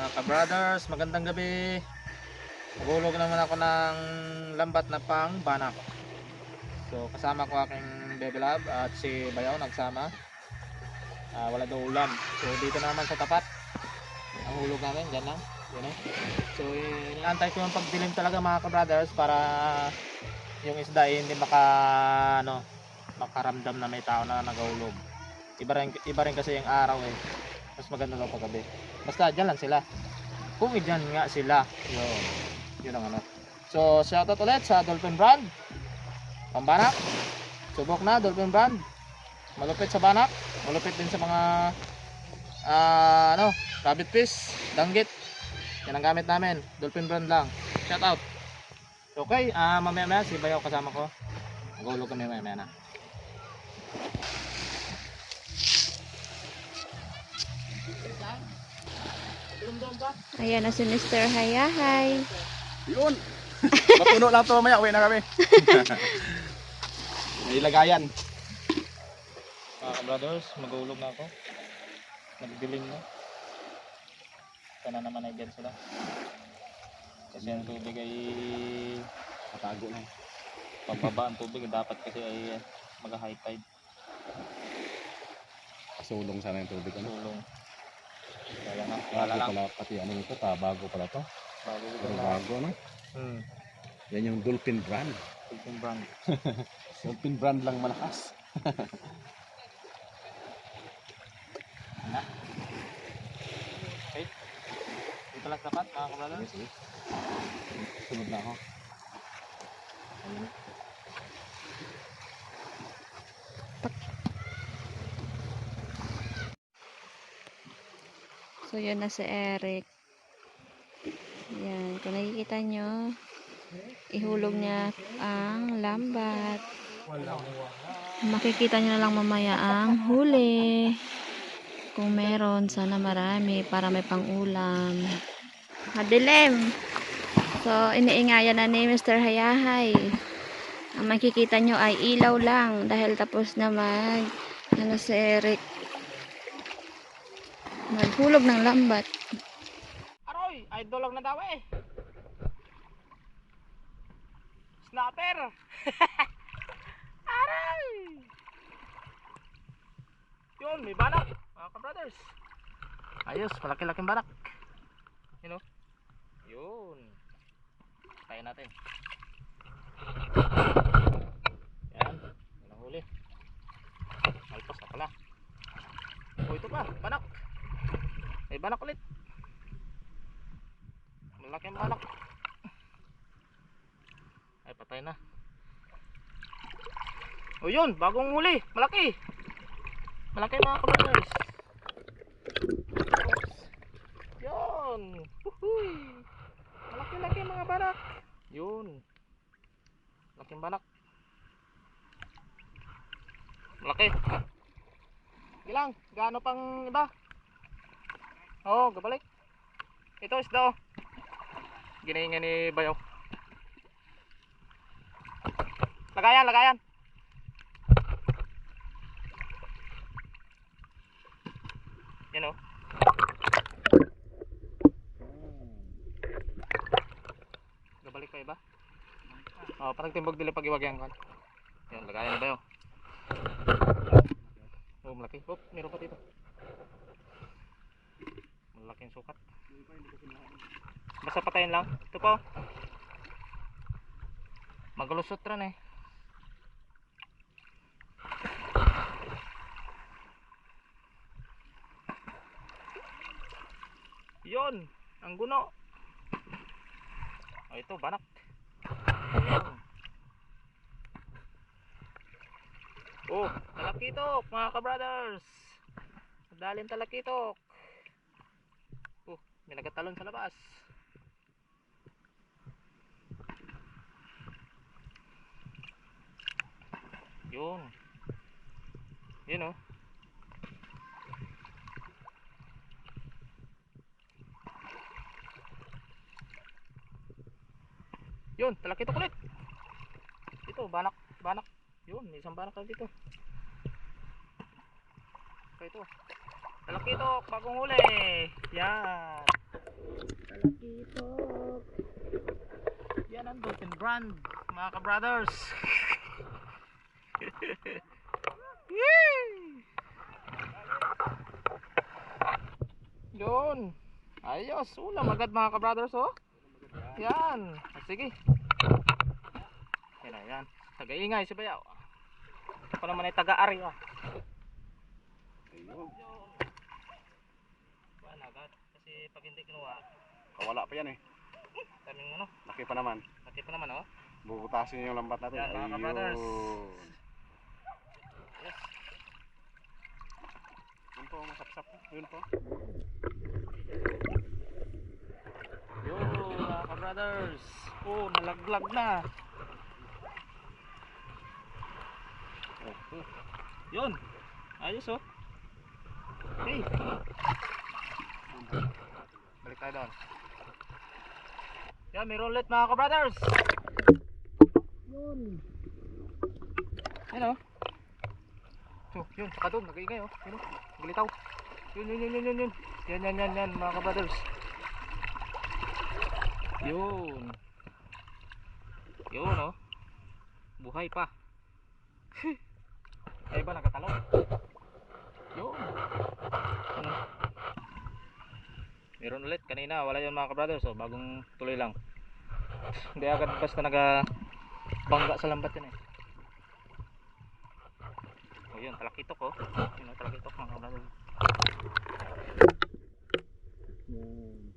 Mga ka-brothers, magandang gabi. Magulog naman ako ng lambat na pang banak. So kasama ko aking baby love at si Bayaw nagsama. Wala daw ulam. So dito naman sa tapat ang hulog namin, dyan lang. Yun, eh. So iniantay ko yung pagdilim talaga mga ka-brothers para yung isda hindi makaramdam na may tao na nagahulog. Iba rin kasi yung araw eh. Mas maganda daw paggabi. Basta dyan lang sila. Kung dyan nga sila. Yun ang ano. So shoutout ulit sa Dolphin Brand. Pambanak. Subok na Dolphin Brand. Malupit sa banak. Malupit din sa mga rabbit fish, danggit. Yan ang gamit namin. Dolphin Brand lang. Shoutout. Okay, mamaya si Bayaw kasama ko. Magulog kami mamaya na. Ayan na si Mr. Hayahay. Yun. Matuno lang to mamaya. Uwi na kami. May lagayan. Mga brothers, magulog na ako. Nagdilim na. Sana naman ay dyan sila. Kasi ang tubig ay Katago na eh. pababa ang tubig. Dapat kasi ay mag-high tide. Kasulong sana yung tubig. Ano? Sulong. Kaya na. Bago Wala lang. pala pati ano ito. Bago pala to. Bago ito Pero na. bago no. Yan yung Dolphin Brand. Dolphin Brand. Dolphin Brand lang malakas. Na. Okay. Dito lang tapat mga kabrothers. Sunod na ako. Ayun. So yun na si Eric. Yan, kung nakikita nyo, ihulog niya ang lambat. Makikita nyo na lang mamaya ang huli. Kung meron, sana marami para may pang-ulam. Madilim. So, iniingayan na ni Mr. Hayahay. Ang makikita nyo ay ilaw lang dahil tapos na si Eric maghulog ng lambat. Aroy! Idol na daw eh! Snapper! Aray! Yun, may banak mga ka-brothers. Ayos, malaki-laking banak. Yun o. Yun. Tayo natin. Yan. Yan ang huli. Malpas na pala. Oh, ito pa. Banak. May banak ulit. Malaking banak. Ay, patay na. O yun, bagong huli. Malaki. Malaki mga kabrothers. Yun. Huhuy. Malaki-laki mga banak. Yun. Malaking banak. Malaki. Gilang, gaano pang iba? Oo, gabalik. Ito isda oh. Ginahinga ni Bayaw. Lagayan. Yan oh. Gabalik pa iba? Oh, parang timbog dili pag-iwagyan kan. Yan, lagayan ni Bayaw. Oh, malaki. Oh, meron pa dito. Malaking sukat. Basta patayin lang. Ito po. Maglusot rin eh. Yon, ang guno. Oh, ito banak. Ayun. Oh, talakitok mga ka-brothers. Madalim talakitok. Oh, may nagatalon sa labas. Yun. Yun oh. Yun, talakitok ulit. Ito, banak. Yun, may isang banak dito. Ito. Talakitok, bagong huli. Yan. Talakitok. Yan ang Dolphin brand, mga ka-brothers. Yun. Ayos. Ulam agad mga ka-brothers, oh. Yan. Sige. Yan na, yan. Taga-ingay si Bayaw. Ito naman ay taga-ari, ah. Ayun. Yan agad. Kasi pag hindi kinuha, Kawala pa yan eh. kaming ano, Laki pa naman. laki pa naman, oh. Bubutasin yung lambat natin. Yan, mga ka-brothers. Yes. Yun po, masapsap. Yun po. Yun, mga ka-brothers. Oh, nalaglag na. Oh. Yun. Ayos, oh. Okay. Balik tayo doon. Yan, meron ulit mga ka-brothers. Yun. Yan, oh. So, yun, saka doon, nag-iingay, oh. Yun, oh. Naglitaw. Yun. Yan, mga ka-brothers. Yun. Yun, oh. Buhay pa. Ay ba, nagkatalon. Yun. Ano? Meron ulit kanina, wala yun mga ka-brothers, so bagong tuloy lang. Hindi agad basta bangga sa lambat yun eh. O yun, talakitok, oh. Yun, talakitok mga ka-brothers. Yun.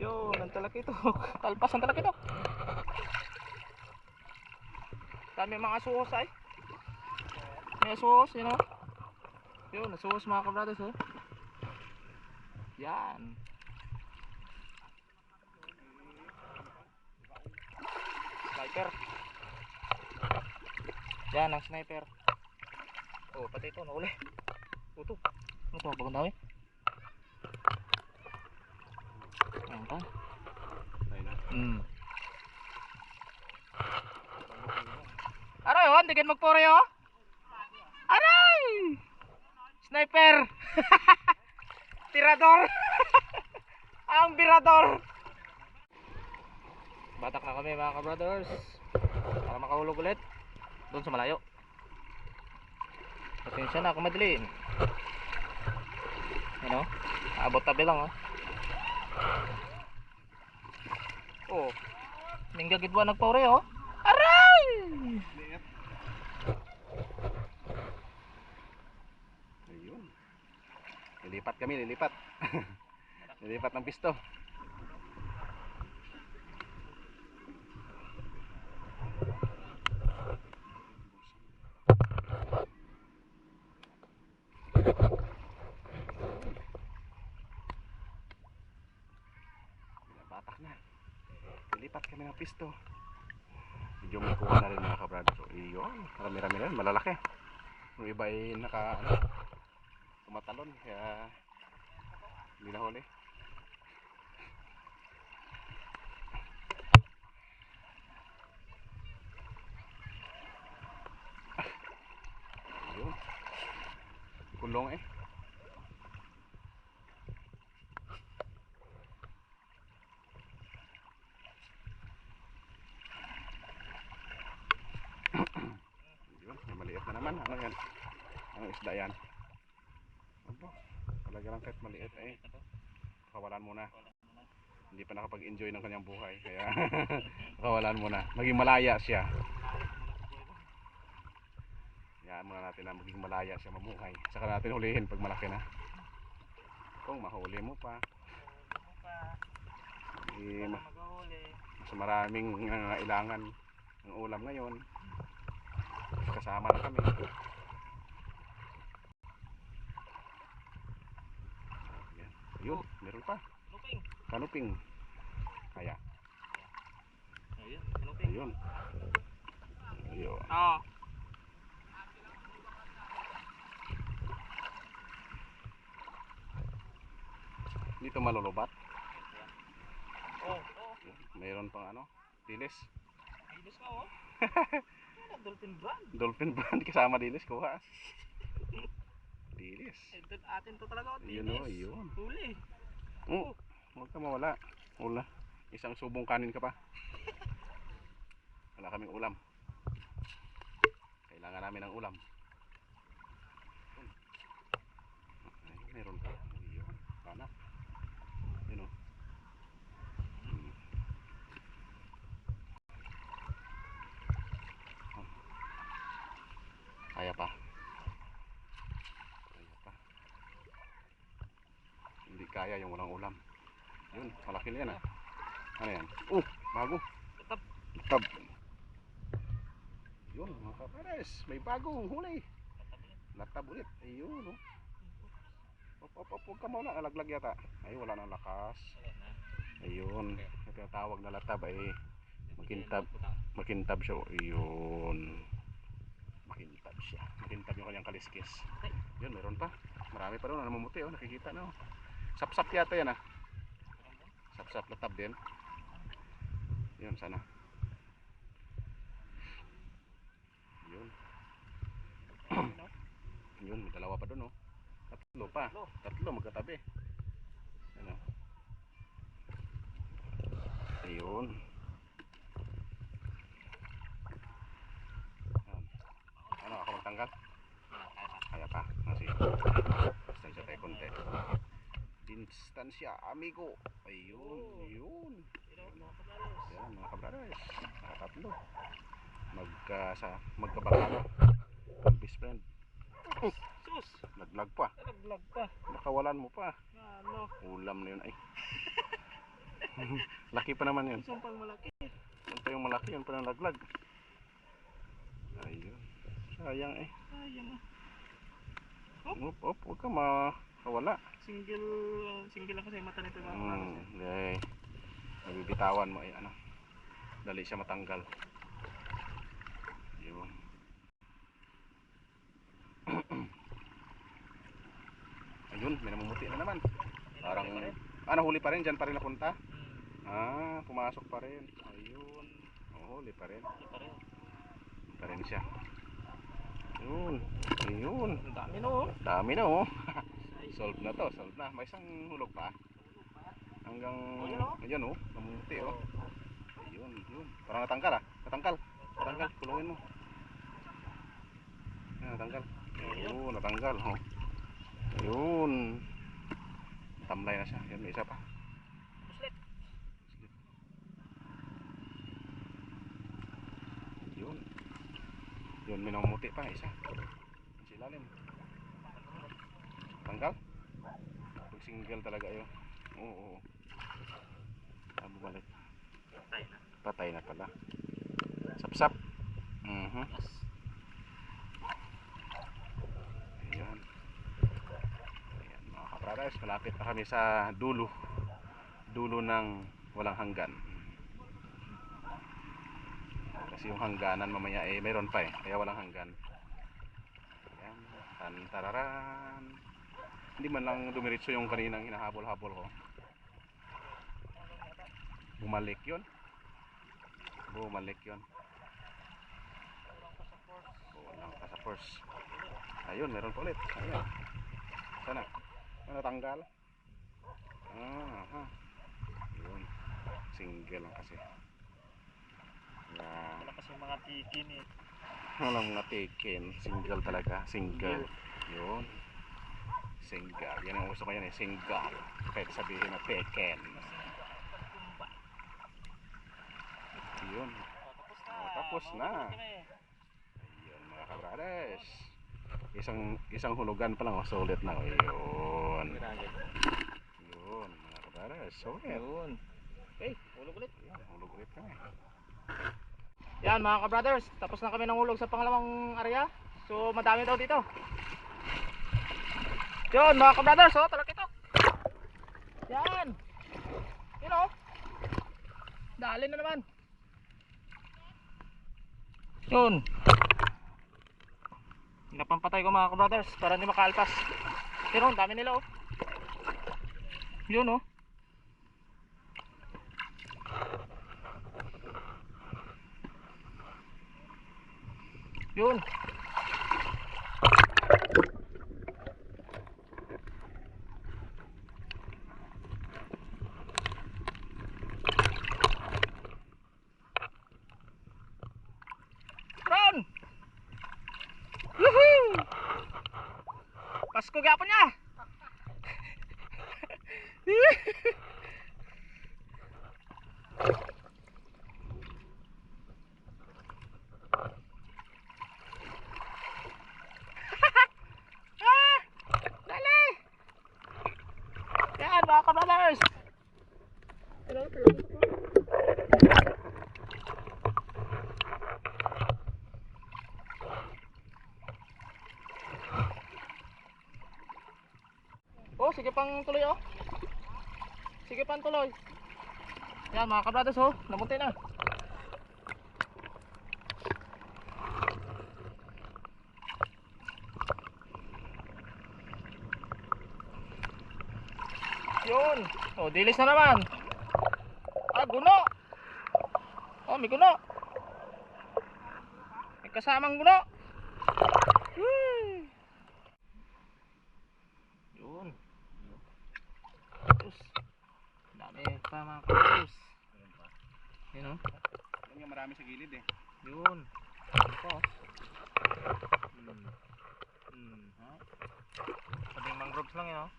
Yun, ang talakitok. Talpas ang talakitok. Dami mga suhos ay. May suhos, yun o. Yun, nasuhos mga ka-brothers, oh. Yan. Sniper. Yan ang sniper. Oh, pati ito, nauli. Ito. Ano ito, bagong dawi? Ayan ka. Aray, oh, hindi magpore, oh. Aray! Sniper! Tirador! Ang birador! Batak na kami mga ka-brothers. Para makahulog ulit. Doon sa malayo. Pasensya na kung madilim. Ano? Abot tabi lang, oh. Oh. Minggagidwa nagpore, oh. Aray! Ayun. Lilipat kami, lilipat. Lilipat ng pisto. Batak na. Lilipat kami ng pisto. Medyo may kuha na rin mga kabrad. So, iyon. Marami-rami na rin. Malalaki. Yung iba ay tumatalon. Kaya hindi na huli. Ayun. Kulong eh. Yun, may maliit na naman. Ano yan? Anong isda yan? Abo, talaga lang kahit maliit eh. Kawalan muna. Hindi pa nakapag-enjoy ng kanyang buhay. Kaya kawalan muna. Maging malaya siya. Hayaan muna natin na maging malaya siya mamuhay. Saka natin hulihin pag malaki na. Kung mahuli mo pa. Mas maraming ilangan ng ulam ngayon. Kasama na kami. Yan. Ayun, meron pa. Kanuping. Kaya. Ayun. Ayun. Ah. Dito malulubat. Oh. Mayroon pang ano, tilis. Bilis ka, oh. Dolphin brand. Dolphin brand kasama dilis kuha. Dilis. Ito atin to talaga. Yun o, yun. Huli. Oh, huwag ka mawala. Wala. Isang subong kanin ka pa. Wala kaming ulam. Kailangan namin ng ulam. Ay, meron pa. Yun. Panak. Yun o. Kaya pa. Kaya pa. Hindi kaya yung walang ulam. Yun, malaki na yan ah. Ano yan? Oh, bago. Latab. Latab. Yun, mga kapares. May bagong huli. Latab ulit. Ayun oh. Huwag ka muna. Nalaglag yata. Ay, wala nang lakas. Ayun. Ito yung tawag na latab ay makintab. Makintab siya. Ayun. Makintab siya. Makintab yung kanyang kaliskis. Yun, meron pa. Marami pa doon. Namumuti oh. Nakikita na oh. Sapsap yata yan ah. Sapsap latab din. Yun, sana. Yun. Yun, may dalawa pa doon oh. Tatlo pa. Tatlo magkatabi. Ano? Ayun. Ano, ako magtanggal? Kaya pa. Sige. Distansya tayo konti. Distansya, amigo. Ayun, yun. Yan, mga kabrothers. Nakatatlo. Magkabakala. Best friend. Sus. Naglag pa. Naglag pa. Nakawalan mo pa. Ano? Ulam na yun ay. Laki pa naman yun. Isang pang malaki. Yun pa yung malaki, yun pa yung laglag. Ayun. Sayang eh. Sayang ah. Huwag ka makawala. Single lang kasi mata nito mga kapares. Okay. Nabibitawan mo ay ano. Dali siya matanggal. Yun. Ayun, may namumuti na naman. Parang huli pa rin, dyan pa rin napunta. Pumasok pa rin. Ayun. Huli pa rin. Pa rin siya. Ayun. Ayun. Dami no. Dami na oh. Solve na to, solve na. May isang hulog pa. Hanggang ayun oh, namumuti oh. Ayun, yun. Parang natanggal ah. Natanggal. Natanggal, kulungin mo. Natanggal. Ayun, natanggal oh. Ayun. Tamlay na siya. Ayun, may isa pa. Yun. Yun, may namumuti pa isa. Sa ilalim. Tanggal? Pag single talaga yun. Oo. Bumalik. Patay na pala. Sapsap. Ayan. Ayan mga kaprares. Malapit na kami sa dulo. Dulo ng walang hanggan. Kasi yung hangganan mamaya eh mayroon pa eh. Kaya walang hanggan. Ayan. Tantararan. Hindi man lang dumiritso yung kaninang hinahabol-habol ko. Bumalik yun. Bumalik yun. Walang pasapors. Ayun, meron pa ulit. Ayun. Sana. Natanggal. Yun. Single lang kasi. Wala kasi mga tikin eh. Walang mga tikin. Single talaga. Single. Yun. Single. Yan ang gusto ko yan eh. Single. Kahit sabihin na tikin. Yun. Tapos na. Ayun mga kabrades. Isang hulugan pa lang. Sulit na. Ayun. Yun mga kabrades. Sulit. Yun. Okay, hulog ulit. Ayun, hulog ulit kami. Yan mga ka-brothers, tapos na kami ng hulog sa pangalawang area. So madami daw dito. Yun mga ka-brothers, oh, talakitok. Yan. Yun oh. Dali na naman. Yun. Napampatay ko mga ka-brothers para hindi makaalpas. Pero ang dami nila oh. Yun oh. Yun. Ron! Woohoo! Pasko gapon niya! Ah! Dali! Yan mga ka-brothers! Oh, sige pang tuloy oh. Sige pang tuloy. Yan mga ka-brothers oh, namunti na. Yun. Oh, dilis na naman. Ah, guno. Oh, may guno. May kasamang guno. Woo! Yun. Tapos, dami pa mga kapatid. Yun oh. Yan nga marami sa gilid eh. Yun. Ito. Ha? Sabing mangroves lang yun oh.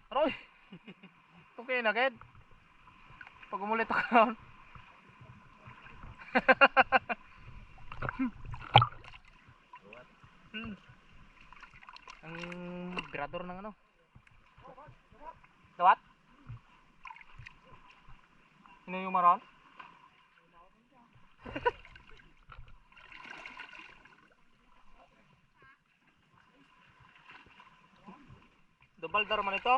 Aroy! Okay na ked. Pag umulit ako noon. Ang grador ng ano. Dawat? Sino yung maron? Dobaldar man ito.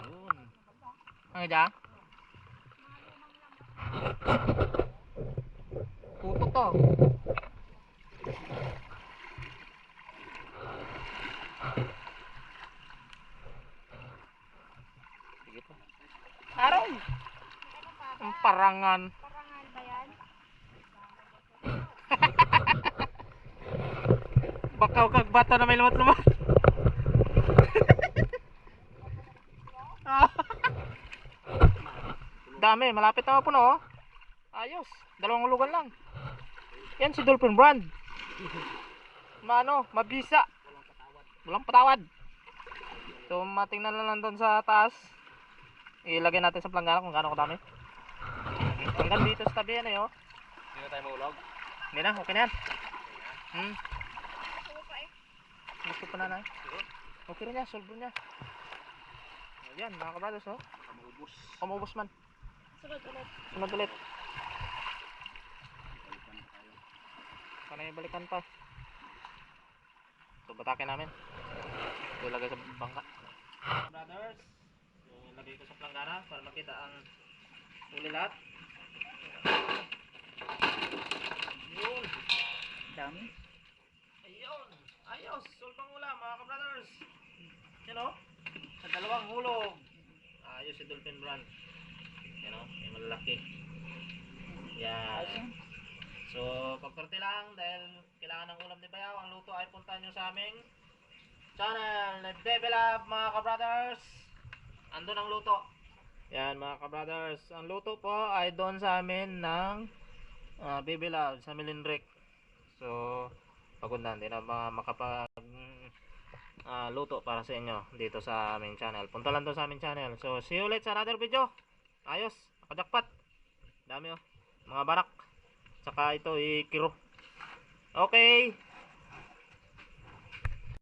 Yun. Ano dyan? Tutok to. Sige po. Araw! Ang parangan. Parangan ba yan? Bakaw kag bata na may lumat-lumat. Dami, malapit na puno oh. Ayos, dalawang hulugan lang. Yan si Dolphin Brand. Maano, mabisa. Walang patawad. So matingnan lang doon sa taas. Ilagay natin sa planggana kung gaano kadami. Hanggang dito sa tabi yan eh oh. Hindi na tayo maulog. Hindi na, okay na yan. Gusto pa na. Okay rin niya, solve niya. Ayan, mga kabalos oh. Maubos. Kamubos man. Sunod ulit. Sunod ulit. Panay balikan pa. So batakin namin. So ilagay sa bangka. Brothers, so ilagay ko sa planggana para makita ang huli lahat. Yun. Dami. Ayun. Ayos. Sulpang ulam mga ka-brothers. Yan o. Sa dalawang hulog. Ayos si Dolphin Brand. Yan o. May malalaki. Yan. So, pagkorte lang dahil kailangan ng ulam ni Bayaw. Ang luto ay punta nyo sa aming channel. Level Up mga ka-brothers. Andun ang luto. Yan mga ka-brothers. Ang luto po ay doon sa amin ng Baby Love sa Milindrick. So, pagod na. Hindi na makapag luto para sa inyo dito sa aming channel. Punta lang doon sa aming channel. So, see you ulit sa another video. Ayos. Nakajakpat. Dami oh. Mga barak. Saka ito ikiro. Okay.